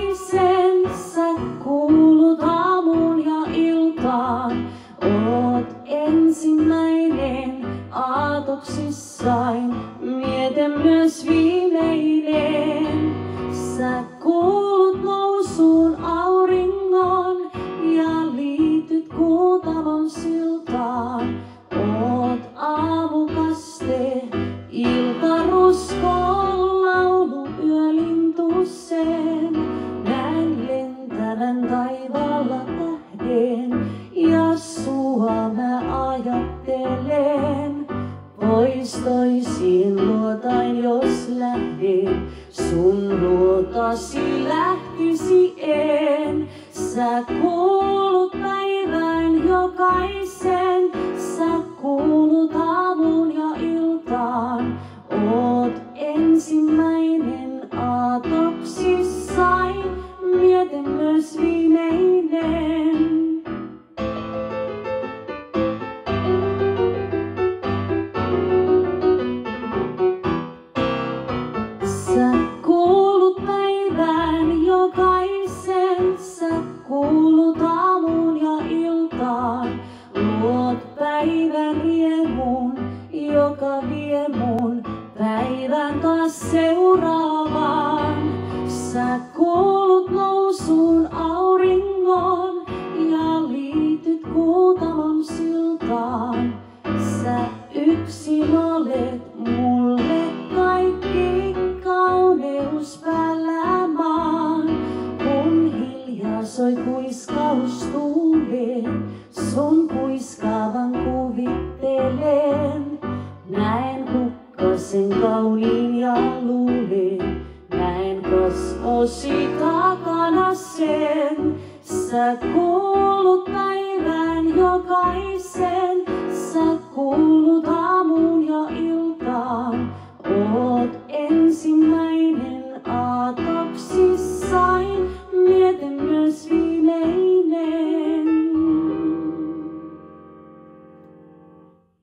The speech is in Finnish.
jokaisen, sä kuulut aamuun ja iltaan. Oot ensimmäinen aatoksissain, miete myös viimeinen. Sä kuulut nousuun auringon ja liityt kuutamoon siltaan. Oot aamukaste, iltaruskon laulu yölintu sen. Näen lentävän taivaalla tähden ja sua mä ajattelen. Poistoisin luotain jos lähden, sun luotasi lähtisi en. Sä kuulut päivän jokaisen, sä kuulut aamuun ja iltaan. Oot ensimmäinen aatoksissain, miete myös viimeinen. Sä kuulut päivän jokaisen, sä kuulut aamuun ja iltaan. Luot päivän riemun, joka vie mun päivän taas seuraavaan. Sä kuulut nousuun auringon ja liityt kuutamon siltaan. Sä yksin olet mulle kaikki kauneus päällä maan. Kun hiljaa soi kuiskaus tuuleen, sun kuiskaavan kuvittelen. Näen kukkasen kauniin ja luulen, näen kasvosi takana sen. Sä kuulut päivän jokaisen, sä kuulut aamuun ja